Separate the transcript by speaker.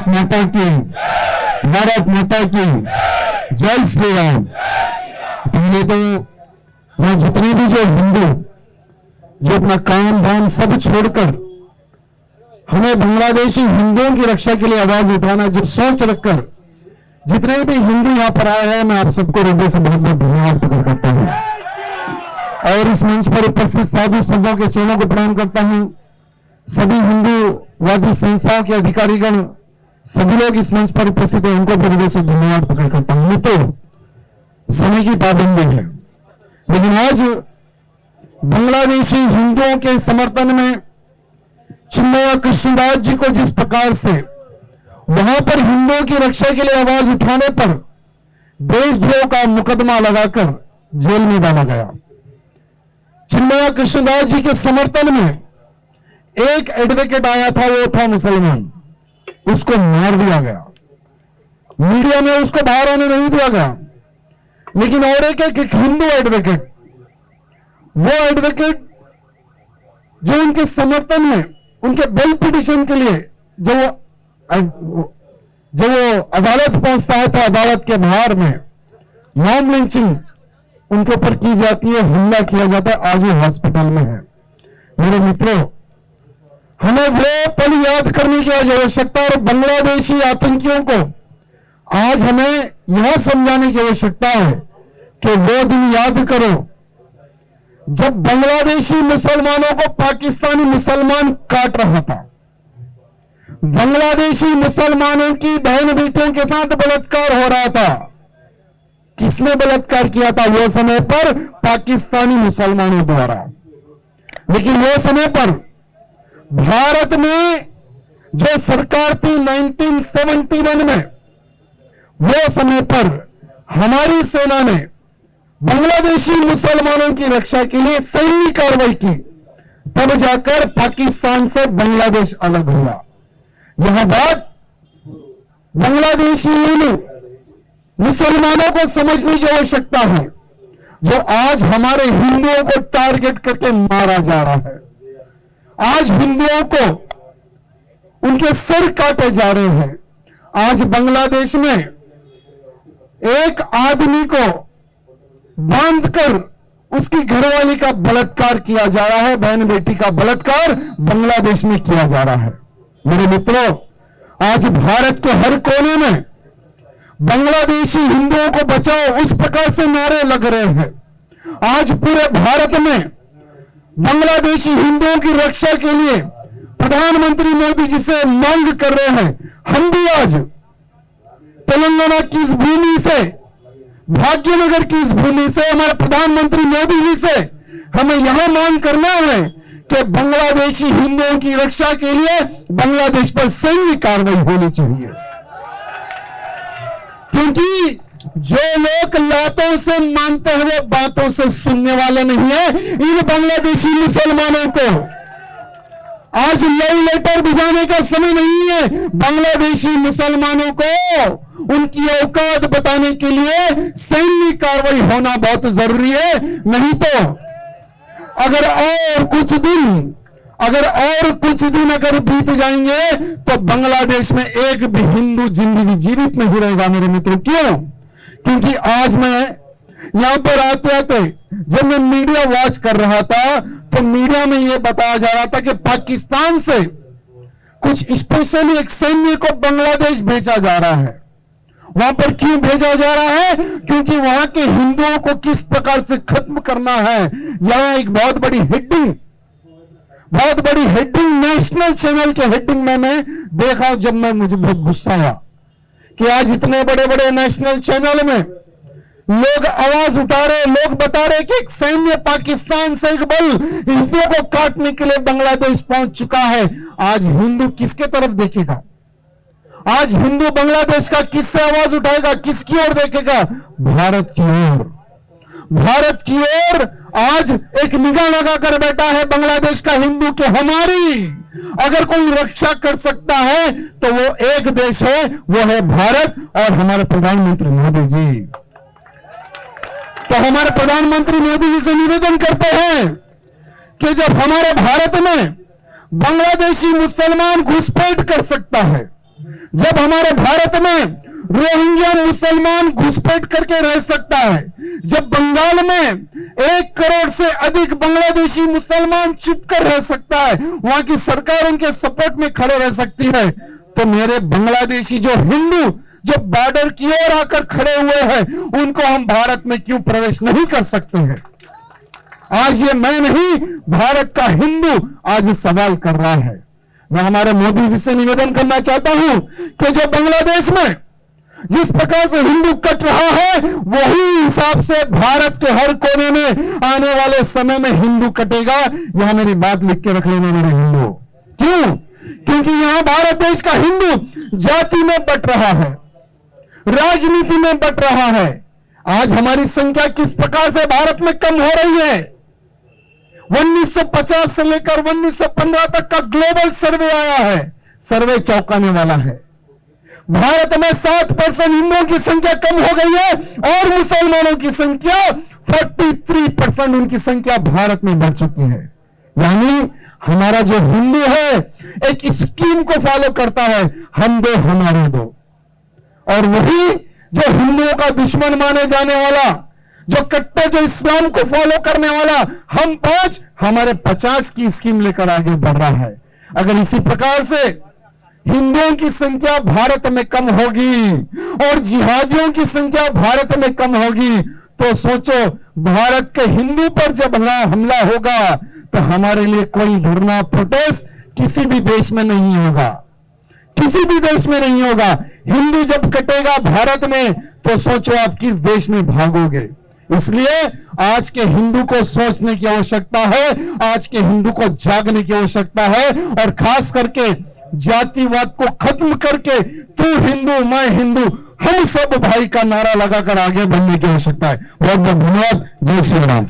Speaker 1: माता की, भारत माता की जय श्री राम। पहले तो यहाँ जितने भी जो हिंदू जो अपना काम धाम सब छोड़कर हमें बांग्लादेशी हिंदुओं की रक्षा के लिए आवाज उठाना, जो सोच रखकर जितने भी हिंदू यहाँ पर आए हैं, मैं आप सबको हृदय से बहुत बहुत धन्यवाद प्रकट करता हूँ और इस मंच पर उपस्थित साधु संतों के चरणों को प्रणाम करता हूँ। सभी हिंदूवादी संस्थाओं के अधिकारीगण, सभी लोग इस मंच पर उपस्थित हैं, उनको भी हृदय से धन्यवाद प्रकट करता हूँ। तो समय की पाबंदी है, लेकिन आज बांग्लादेशी हिंदुओं के समर्थन में चिन्मय कृष्णदास जी को जिस प्रकार से वहां पर हिंदुओं की रक्षा के लिए आवाज उठाने पर देशद्रोह का मुकदमा लगाकर जेल में डाला गया, चिन्मय कृष्णदास जी के समर्थन में एक एडवोकेट आया था, वो था मुसलमान, उसको मार दिया गया, मीडिया में उसको बाहर आने नहीं दिया गया। लेकिन और एक हिंदू एडवोकेट, वो एडवोकेट जो उनके समर्थन में उनके बेल पिटिशन के लिए जब वो अदालत पहुंचता है तो अदालत के बाहर में मॉब लिंचिंग उनके ऊपर की जाती है, हमला किया जाता है, आज वो हॉस्पिटल में है। मेरे मित्रों, हमें वो पल याद करने की आज आवश्यकता और बांग्लादेशी आतंकियों को आज हमें यह समझाने की आवश्यकता है कि वो दिन याद करो जब बांग्लादेशी मुसलमानों को पाकिस्तानी मुसलमान काट रहा था, बांग्लादेशी मुसलमानों की बहन बेटियों के साथ बलात्कार हो रहा था। किसने बलात्कार किया था? वो समय पर पाकिस्तानी मुसलमानों द्वारा। लेकिन वो समय पर भारत में जो सरकार थी 1971 में, वो समय पर हमारी सेना ने बांग्लादेशी मुसलमानों की रक्षा के लिए सैन्य कार्रवाई की, तब जाकर पाकिस्तान से बांग्लादेश अलग हुआ। यह बात बांग्लादेशी मुसलमानों को समझने की आवश्यकता है, जो आज हमारे हिंदुओं को टारगेट करके मारा जा रहा है। आज हिंदुओं को उनके सिर काटे जा रहे हैं। आज बांग्लादेश में एक आदमी को बांधकर उसकी घरवाली का बलात्कार किया जा रहा है, बहन बेटी का बलात्कार बांग्लादेश में किया जा रहा है। मेरे मित्रों, आज भारत के हर कोने में बांग्लादेशी हिंदुओं को बचाओ, उस प्रकार से नारे लग रहे हैं। आज पूरे भारत में बांग्लादेशी हिंदुओं की रक्षा के लिए प्रधानमंत्री मोदी जी से मांग कर रहे हैं। हम भी आज तेलंगाना की इस भूमि से, भाग्यनगर की इस भूमि से, हमारे प्रधानमंत्री मोदी जी से हमें यह मांग करना है कि बांग्लादेशी हिंदुओं की रक्षा के लिए बांग्लादेश पर सैन्य कार्रवाई होनी चाहिए। क्योंकि जो लोग लातों से मानते हैं वो बातों से सुनने वाले नहीं है। इन बांग्लादेशी मुसलमानों को आज लव लेटर भिजाने का समय नहीं है। बांग्लादेशी मुसलमानों को उनकी औकात बताने के लिए सैन्य कार्रवाई होना बहुत जरूरी है। नहीं तो अगर और कुछ दिन अगर बीत जाएंगे तो बांग्लादेश में एक भी हिंदू जिंदगी जीवित नहीं रहेगा। मेरे मित्रों, क्यों? क्योंकि आज मैं यहां पर आते आते जब मैं मीडिया वॉच कर रहा था तो मीडिया में यह बताया जा रहा था कि पाकिस्तान से कुछ स्पेशली एक सैन्य को बांग्लादेश भेजा जा रहा है। वहां पर क्यों भेजा जा रहा है? क्योंकि वहां के हिंदुओं को किस प्रकार से खत्म करना है। यहां एक बहुत बड़ी हेडिंग नेशनल चैनल के हेडिंग में मैं देखा, जब मुझे बहुत गुस्सा आया कि आज इतने बड़े बड़े नेशनल चैनल में लोग आवाज उठा रहे, लोग बता रहे कि एक सैन्य पाकिस्तान से एक बल हिंदुओं को काटने के लिए बांग्लादेश पहुंच चुका है। आज हिंदू किसके तरफ देखेगा? आज हिंदू बांग्लादेश का किससे आवाज उठाएगा? किसकी ओर देखेगा? भारत की ओर। भारत की ओर आज एक निगाह लगाकर बैठा है बांग्लादेश का हिंदू के हमारी अगर कोई रक्षा कर सकता है तो वो एक देश है, वो है भारत और हमारे प्रधानमंत्री मोदी जी। तो हमारे प्रधानमंत्री मोदी जी से निवेदन करते हैं कि जब हमारे भारत में बांग्लादेशी मुसलमान घुसपैठ कर सकता है, जब हमारे भारत में रोहिंग्या मुसलमान घुसपैठ करके रह सकता है, जब बंगाल में 1 करोड़ से अधिक बांग्लादेशी मुसलमान चुप कर रह सकता है, वहां की सरकार उनके सपोर्ट में खड़े रह सकती है, तो मेरे बांग्लादेशी जो हिंदू जो बॉर्डर की ओर आकर खड़े हुए हैं, उनको हम भारत में क्यों प्रवेश नहीं कर सकते हैं? आज ये मैं नहीं, भारत का हिंदू आज सवाल कर रहा है। मैं हमारे मोदी जी से निवेदन करना चाहता हूं कि जो बांग्लादेश में जिस प्रकार से हिंदू कट रहा है, वही हिसाब से भारत के हर कोने में आने वाले समय में हिंदू कटेगा। यहां मेरी बात लिख के रख लेना मेरे हिंदू। क्यों? क्योंकि यहां भारत देश का हिंदू जाति में बट रहा है, राजनीति में बट रहा है। आज हमारी संख्या किस प्रकार से भारत में कम हो रही है। 1950 से लेकर 1915 तक का ग्लोबल सर्वे आया है, सर्वे चौंकाने वाला है। भारत में 7% हिंदुओं की संख्या कम हो गई है और मुसलमानों की संख्या 43% उनकी संख्या भारत में बढ़ चुकी है। यानी हमारा जो हिंदू है एक स्कीम को फॉलो करता है, हम दो हमारे दो, और वही जो हिंदुओं का दुश्मन माने जाने वाला, जो कट्टर जो इस्लाम को फॉलो करने वाला, हम 5 हमारे 50 की स्कीम लेकर आगे बढ़ रहा है। अगर इसी प्रकार से हिंदुओं की संख्या भारत में कम होगी और जिहादियों की संख्या भारत में कम होगी, तो सोचो भारत के हिंदू पर जब हमला होगा तो हमारे लिए कोई धरना प्रोटेस्ट किसी भी देश में नहीं होगा, किसी भी देश में नहीं होगा। हिंदू जब कटेगा भारत में तो सोचो आप किस देश में भागोगे। इसलिए आज के हिंदू को सोचने की आवश्यकता है, आज के हिंदू को जागने की आवश्यकता है, और खास करके जातिवाद को खत्म करके तू हिंदू मैं हिंदू हम सब भाई का नारा लगाकर आगे बढ़ने की आवश्यकता है। बहुत बहुत धन्यवाद। जय श्री राम।